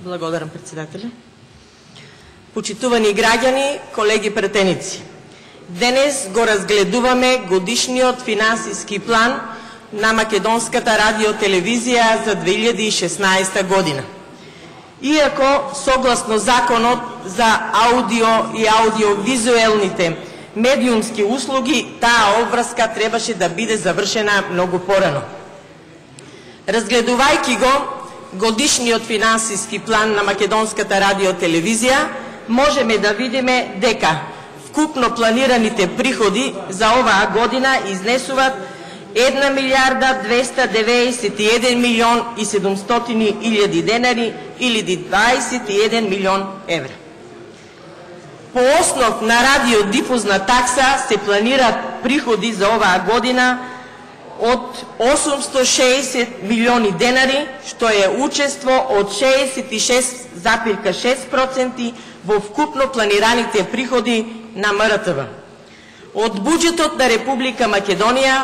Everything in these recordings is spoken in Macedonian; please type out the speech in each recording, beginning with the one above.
Благодарам, председателя. Почитувани граѓани, колеги пратеници, денес го разгледуваме годишниот финансиски план на Македонската радиотелевизија за 2016 година. Иако, согласно Законот за аудио и аудиовизуелните медиумски услуги, таа обврска требаше да биде завршена многу порано. Разгледувајќи го годишниот финансиски план на Македонската радиотелевизија, можеме да видиме дека вкупно планираните приходи за оваа година изнесуваат 1 милиарда 291 милион и 700 илјади денари или 21 милион евра. По основ на радиодифузна такса се планираат приходи за оваа година од 860 милиони денари, што е учество од 66,6% во вкупно планираните приходи на МРТВ. Од буџетот на Република Македонија,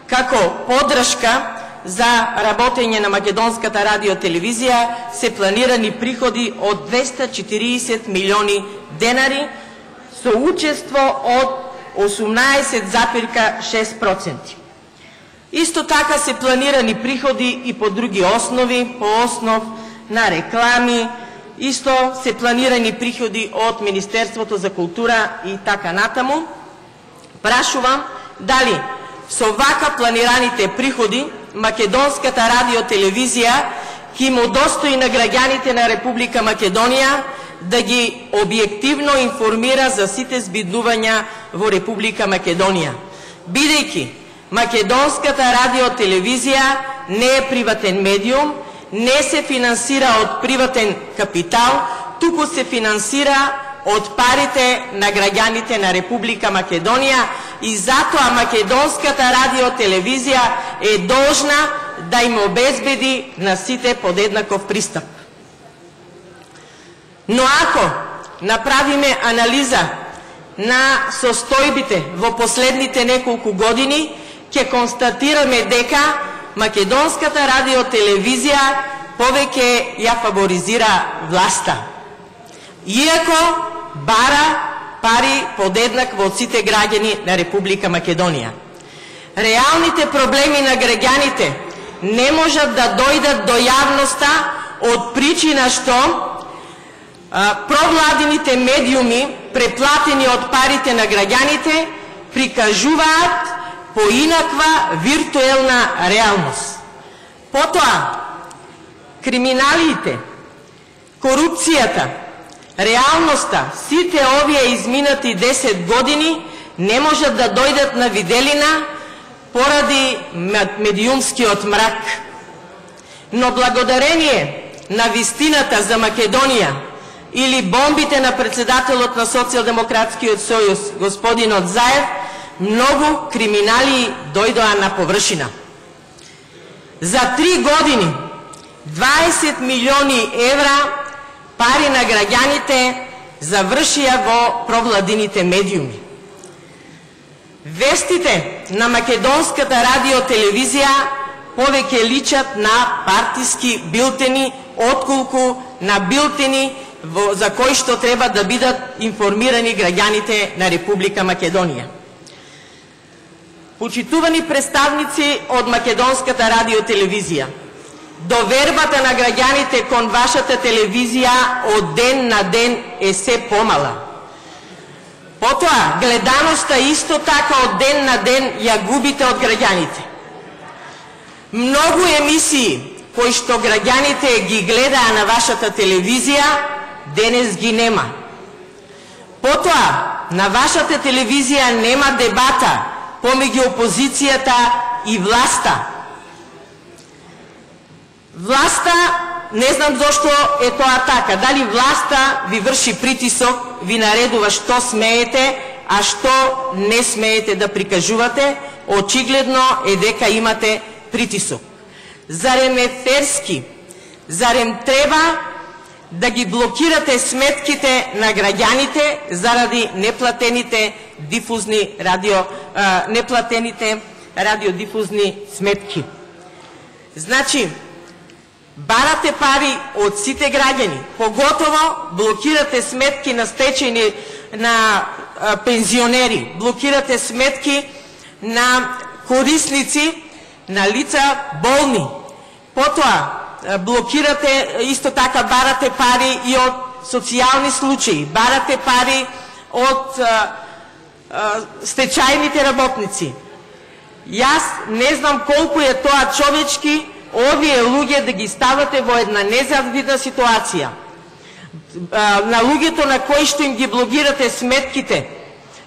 како поддршка за работење на Македонската радиотелевизија, се планирани приходи од 240 милиони денари со учество од 18,6%. Исто така се планирани приходи и по други основи, по основ на реклами, исто се планирани приходи од Министерството за култура и така натаму. Прашувам дали со вака планираните приходи Македонската радиотелевизија ќе му достои на граѓаните на Република Македонија да ги објективно информира за сите збиднувања во Република Македонија, бидејќи Македонската радиотелевизија не е приватен медиум, не се финансира од приватен капитал, туку се финансира од парите на граѓаните на Република Македонија и затоа Македонската радиотелевизија е должна да им обезбеди на сите подеднаков пристап. Но ако направиме анализа на состојбите во последните неколку години, ќе констатираме дека Македонската радиотелевизија повеќе ја фаворизира власта, иако бара пари подеднакво од сите граѓани на Република Македонија. Реалните проблеми на граѓаните не можат да дојдат до јавноста од причина што провладините медиуми, преплатени од парите на граѓаните, прикажуваат поинаква виртуелна реалност. Потоа, криминалиите, корупцијата, реалноста, сите овие изминати 10 години не можат да дојдат на виделина поради медиумскиот мрак. Но благодарение на вистината за Македонија или бомбите на председателот на Социјалдемократскиот сојуз, господинот Заев, многу криминали дојдоа на површина. За 3 години 20 милиони евра пари на граѓаните завршија во провладините медиуми. Вестите на Македонската радиотелевизија повеќе личат на партиски билтени, отколку на билтени за кои што треба да бидат информирани граѓаните на Република Македонија. Почитувани представници од Македонската радиотелевизија, довербата на граѓаните кон вашата телевизија од ден на ден е се помала. Потоа, гледаноста исто така од ден на ден ја губите од граѓаните. Многу емисии кои што граѓаните ги гледаа на вашата телевизија, денес ги нема. Потоа, на вашата телевизија нема дебата помеѓу опозицијата и власта. Власта, не знам зошто е тоа така, дали власта ви врши притисок, ви наредува што смеете, а што не смеете да прикажувате, очигледно е дека имате притисок. Зарем е ферски, зарем треба да ги блокирате сметките на граѓаните заради неплатените радиодифузни сметки. Значи, Барате пари од сите граѓани, поготово блокирате сметки на стечајни на пензионери, блокирате сметки на корисници, на лица болни. Потоа блокирате, исто така барате пари и од социјални случаи, барате пари од стечајните работници. Јас не знам колку е тоа човечки овие луѓе да ги ставате во една незавидна ситуација. На луѓето на кои што им ги блокирате сметките,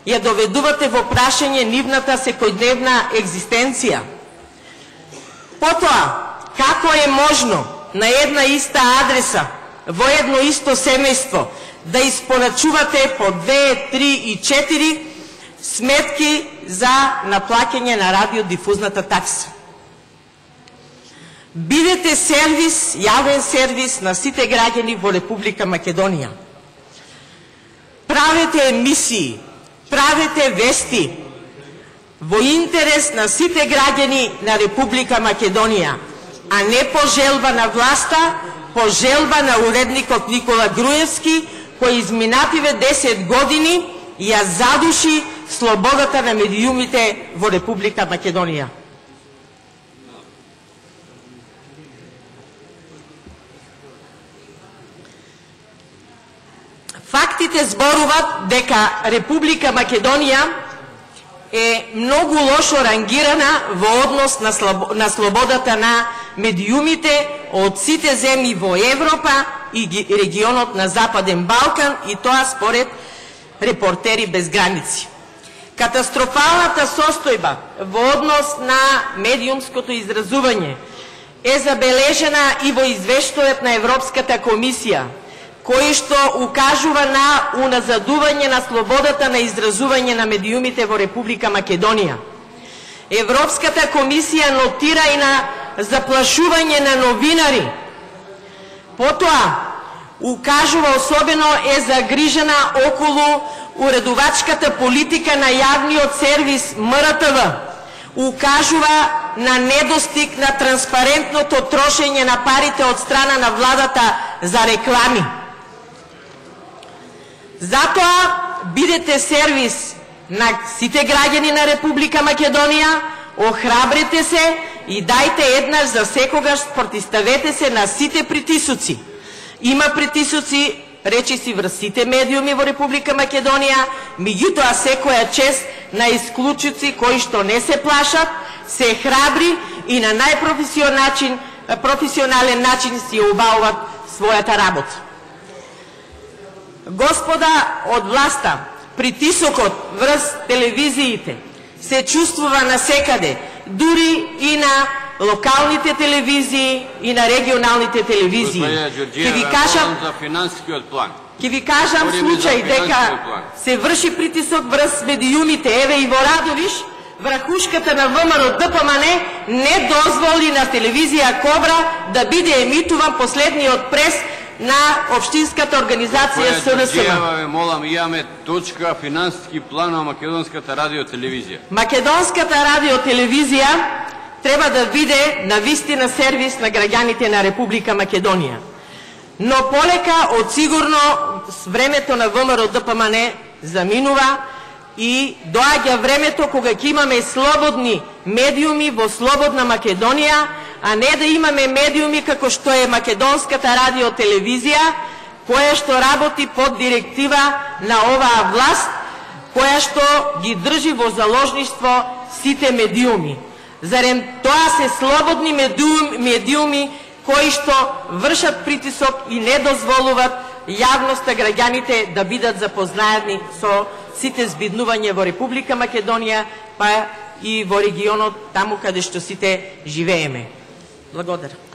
ја доведувате во прашање нивната секојдневна екзистенција. Потоа, како е можно на една иста адреса, во едно исто семејство, да испорачувате по 2, 3 и 4 сметки за наплаќање на радиодифузната такса? Бидете сервис, јавен сервис на сите граѓани во Република Македонија. Правете емисии, правете вести во интерес на сите граѓани на Република Македонија, а не по желба на власта, по желба на уредникот Никола Груевски, кој изминативе 10 години ја задуши слободата на медиумите во Република Македонија. Фактите зборуват дека Република Македонија е многу лошо рангирана во однос на слободата на медиумите од сите земји во Европа и регионот на Западен Балкан, и тоа според Репортери без граници. Катастрофалната состојба во однос на медиумското изразување е забележена и во извештајот на Европската комисија, кој што укажува на уназадување на слободата на изразување на медиумите во Република Македонија. Европската комисија нотира и на заплашување на новинари. Потоа, укажува, особено е загрижена околу уредувачката политика на јавниот сервис МРТВ. Укажува на недостиг на транспарентното трошење на парите од страна на владата за реклами. Затоа бидете сервис на сите граѓани на Република Македонија, охрабрете се и дајте еднаш за секогаш протиставете се на сите притисоци. Има притисоци, речиси врз сите медиуми во Република Македонија, меѓутоа секоја чест на исклучици кои што не се плашат, се храбри и на најпрофесионален начин си обавуваат својата работа. Господа од власта, притисокот врз телевизиите се чувствува насекаде, дури и на локалните телевизии и на регионалните телевизии. Ќе ви кажам случај дека се врши притисок врз медиумите. Еве и во Радовиш, врхушката на ВМРО ДПМН не дозволи на телевизија Кобра да биде емитуван последниот прес на општинската организација СРСМ. Молам, имаме точка финансиски план на Македонската радиотелевизија. Македонската радиотелевизија треба да биде навистина сервис на граѓаните на Република Македонија. Но полека од сигурно времето на ВМРО ДПМН заминува и доаѓа времето кога ќе имаме слободни медиуми во слободна Македонија, а не да имаме медиуми како што е Македонската радиотелевизија, која што работи под директива на оваа власт, која што ги држи во заложништво сите медиуми. Зарем тоа се слободни медиуми кои што вршат притисок и не дозволуваат јавноста, граѓаните да бидат запознаени со сите збиднувања во Република Македонија, па и во регионот, таму каде што сите живееме. Благодарам.